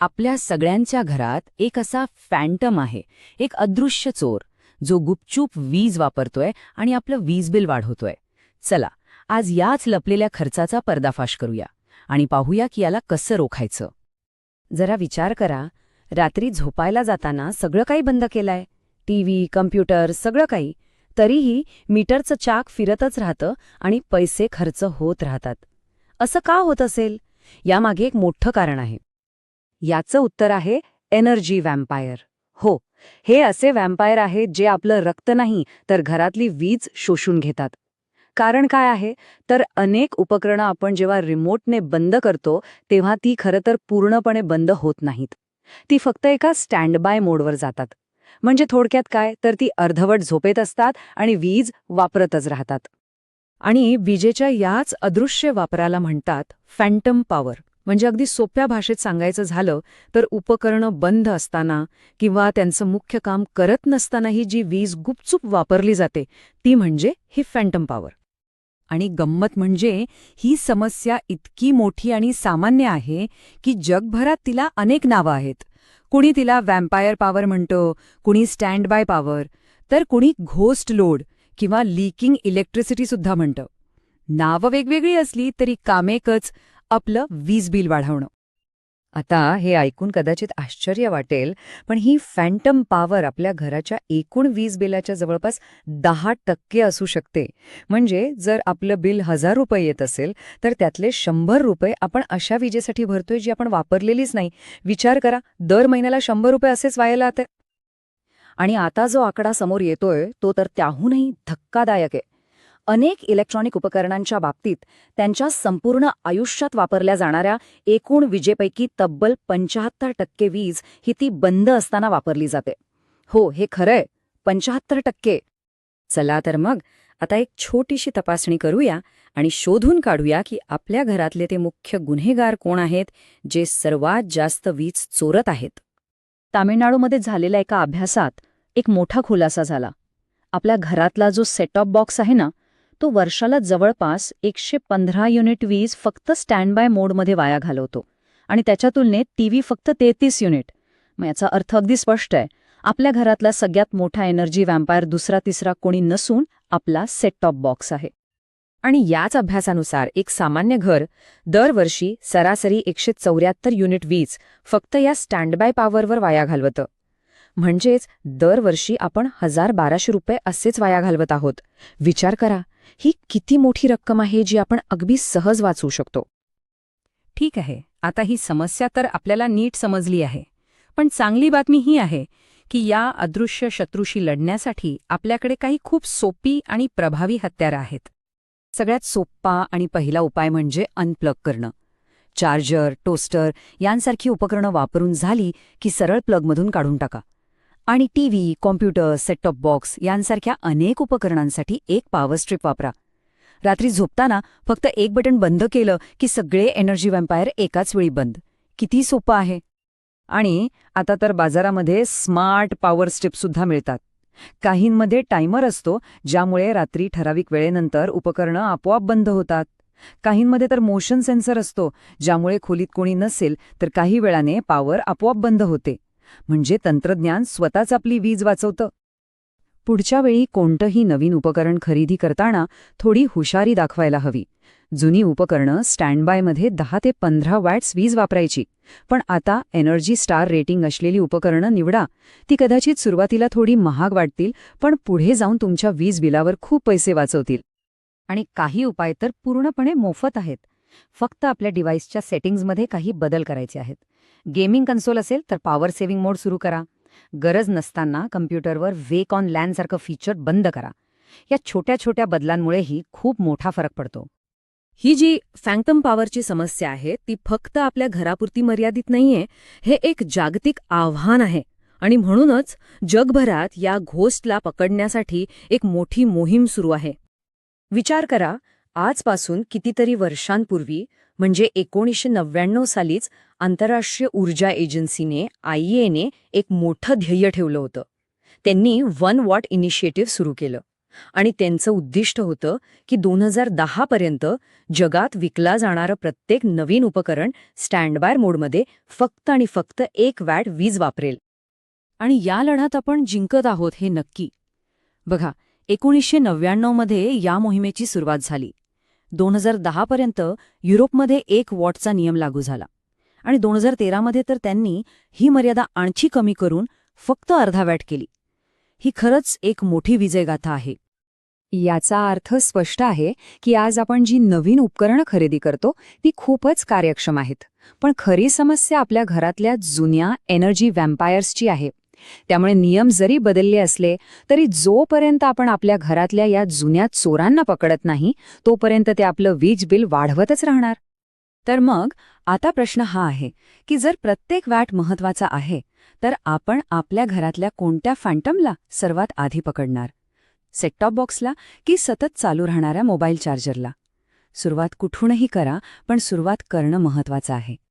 आपल्या सगळ्यांच्या घरात एक असा फॅन्टम आहे, एक अदृश्य चोर, जो गुपचूप वीज वापरतोय आणि आपलं वीज बिल वाढवतोय. चला, आज याच लपलेल्या खर्चाचा पर्दाफाश करूया आणि पाहूया की याला कसं रोखायचं. जरा विचार करा, रात्री झोपायला जाताना सगळं काही बंद केलंय, टीव्ही, कम्प्युटर, सगळं काही. तरीही मीटरचं चाक फिरतच राहतं आणि पैसे खर्च होत राहतात. असं का होत असेल? यामागे एक मोठं कारण आहे. याचं उत्तर आहे एनर्जी व्हॅम्पायर. हो, हे असे व्हॅम्पायर आहेत जे आपलं रक्त नाही तर घरातली वीज शोषून घेतात. कारण काय आहे तर अनेक उपकरणं आपण जेव्हा रिमोटने बंद करतो तेव्हा ती खरं तर पूर्णपणे बंद होत नाहीत. ती फक्त एका स्टँड बाय मोडवर जातात. म्हणजे थोडक्यात काय तर ती अर्धवट झोपेत असतात आणि वीज वापरतच राहतात. आणि विजेच्या याच अदृश्य वापराला म्हणतात फॅन्टम पॉवर. म्हणजे अगदी सोप्या भाषेत सांगायचं झालं तर उपकरणं बंद असताना किंवा त्यांचं मुख्य काम करत नसतानाही जी वीज गुपचूप वापरली जाते ती म्हणजे ही फॅन्टम पॉवर. आणि गंमत म्हणजे ही समस्या इतकी मोठी आणि सामान्य आहे की जगभरात तिला अनेक नावं आहेत. कुणी तिला व्हॅम्पायर पॉवर म्हणतो, कुणी स्टँड बाय पॉवर, तर कुणी घोस्ट लोड किंवा लीकिंग इलेक्ट्रिसिटी सुद्धा म्हणतं. नावं वेगवेगळी असली तरी काम एकच, आपलं वीज बिल वाढवणं. आता हे ऐकून कदाचित आश्चर्य वाटेल, पण ही फॅन्टम पॉवर आपल्या घराच्या एकूण वीज बिलाच्या जवळपास 10% असू शकते. म्हणजे जर आपलं बिल ₹1000 येत असेल तर त्यातले ₹100 आपण अशा विजेसाठी भरतोय जी आपण वापरलेलीच नाही. विचार करा, दर महिन्याला ₹100 असेच वाया जाते. आणि आता जो आकडा समोर येतोय तो तर त्याहूनही धक्कादायक आहे. अनेक इलेक्ट्रॉनिक उपकरणांच्या बाबतीत त्यांच्या संपूर्ण आयुष्यात वापरल्या जाणाऱ्या एकूण विजेपैकी तब्बल 75% वीज ही ती बंद असताना वापरली जाते. हो, हे खरंय, 75%. चला तर मग आता एक छोटीशी तपासणी करूया आणि शोधून काढूया की आपल्या घरातले ते मुख्य गुन्हेगार कोण आहेत जे सर्वात जास्त वीज चोरत आहेत. तामिळनाडूमध्ये झालेल्या एका अभ्यासात एक मोठा खुलासा झाला. आपल्या घरातला जो सेट टॉप बॉक्स आहे ना, तो वर्षाला जवळपास 115 युनिट वीज फक्त स्टँड बाय मोडमध्ये वाया घालवतो आणि त्याच्या तुलनेत टीव्ही फक्त 33 युनिट. मग याचा अर्थ अगदी स्पष्ट आहे, आपल्या घरातला सगळ्यात मोठा एनर्जी व्हॅम्पायर दुसरा तिसरा कोणी नसून आपला सेट टॉप बॉक्स आहे. आणि याच अभ्यासानुसार एक सामान्य घर दरवर्षी सरासरी 174 युनिट वीज फक्त या स्टँड बाय पॉवरवर वाया घालवतं. म्हणजेच दरवर्षी आपण ₹1200 असेच वाया घालवत आहोत. विचार करा, ही किती मोठी रक्कम आहे जी आपण अगदी सहज वाचवू शकतो. ठीक आहे, आता ही समस्या तर आपल्याला नीट समजली आहे. पण चांगली बातमी ही आहे की या अदृश्य शत्रूशी लढण्यासाठी आपल्याकडे काही खूप सोपी आणि प्रभावी हत्यारं आहेत. सगळ्यात सोपा आणि पहिला उपाय म्हणजे अनप्लग करणं. चार्जर, टोस्टर यांसारखी उपकरणं वापरून झाली की सरळ प्लगमधून काढून टाका. आणि TV, computer, set top box यांसारख्या अनेक उपकरणांसाठी एक पॉवर स्ट्रिप वापरा. रात्री झोपताना फक्त एक बटन बंद केलं की सगळे एनर्जी व्हॅम्पायर एकाच वेळी बंद. किती सोपं आहे. आणि आता तर बाजारामध्ये स्मार्ट पॉवर स्ट्रिपसुद्धा मिळतात. काहींमध्ये टायमर असतो ज्यामुळे रात्री ठराविक वेळेनंतर उपकरणं आपोआप बंद होतात. काहींमध्ये तर मोशन सेन्सर असतो ज्यामुळे खोलीत कोणी नसेल तर काही वेळाने पॉवर आपोआप बंद होते. म्हणजे तंत्रज्ञान स्वतःच आपली वीज वाचवतं. पुढच्या वेळी कोणतंही नवीन उपकरण खरेदी करताना थोडी हुशारी दाखवायला हवी. जुनी उपकरणं स्टँड बायमध्ये 10 ते 15 वॅट्स वीज वापरायची, पण आता एनर्जी स्टार रेटिंग असलेली उपकरणं निवडा. ती कदाचित सुरुवातीला थोडी महाग वाटतील, पण पुढे जाऊन तुमच्या वीज बिलावर खूप पैसे वाचवतील. आणि काही उपाय तर पूर्णपणे मोफत आहेत. फक्त आपल्या डिव्हाइसच्या सेटिंग्जमध्ये काही बदल करायचे आहेत. गेमिंग कन्सोल असेल तर पॉवर सेव्हिंग मोड सुरू करा. गरज नसताना कम्प्युटरवर वेक ऑन लॅन सारखं फीचर बंद करा. या छोट्या छोट्या बदलांमुळेही खूप मोठा फरक पडतो. ही जी फॅन्टम पॉवरची समस्या आहे ती फक्त आपल्या घरापुरती मर्यादित नाहीये. हे एक जागतिक आव्हान आहे आणि म्हणूनच जगभरात या घोस्टला पकडण्यासाठी एक मोठी मोहीम सुरू आहे. विचार करा, आजपासून कितीतरी वर्षांपूर्वी म्हणजे 1999 सालीच आंतरराष्ट्रीय ऊर्जा एजन्सीने IEA ने एक मोठं ध्येय ठेवलं होतं. त्यांनी 1 वॉट इनिशिएटिव्ह सुरू केलं. आणि त्यांचं उद्दिष्ट होतं की 2010 पर्यंत जगात विकला जाणारं प्रत्येक नवीन उपकरण स्टँड बाय मोडमध्ये फक्त आणि फक्त 1 वॅट वीज वापरेल. आणि या लढ्यात आपण जिंकत आहोत हे नक्की. बघा, 1999 मध्ये या मोहिमेची सुरुवात झाली. 2010 पर्यंत युरोपमध्ये 1 वॉटचा नियम लागू झाला आणि 2013 मध्ये तर त्यांनी ही मर्यादा आणखी कमी करून फक्त अर्धा वॅट केली. ही खरंच एक मोठी विजयगाथा आहे. याचा अर्थ स्पष्ट आहे की आज आपण जी नवीन उपकरणं खरेदी करतो ती खूपच कार्यक्षम आहेत. पण खरी समस्या आपल्या घरातल्या जुन्या एनर्जी व्हॅम्पायर्सची आहे. त्यामुळे नियम जरी बदलले असले तरी जोपर्यंत आपण आपल्या घरातल्या या जुन्या चोरांना पकडत नाही तोपर्यंत ते आपलं वीज बिल वाढवतच राहणार. तर मग आता प्रश्न हा आहे की जर प्रत्येक वॅट महत्वाचा आहे तर आपण आपल्या घरातल्या कोणत्या फॅन्टमला सर्वात आधी पकडणार? सेटटॉप बॉक्सला की सतत चालू राहणाऱ्या मोबाईल चार्जरला? सुरुवात कुठूनही करा, पण सुरुवात करणं महत्वाचं आहे.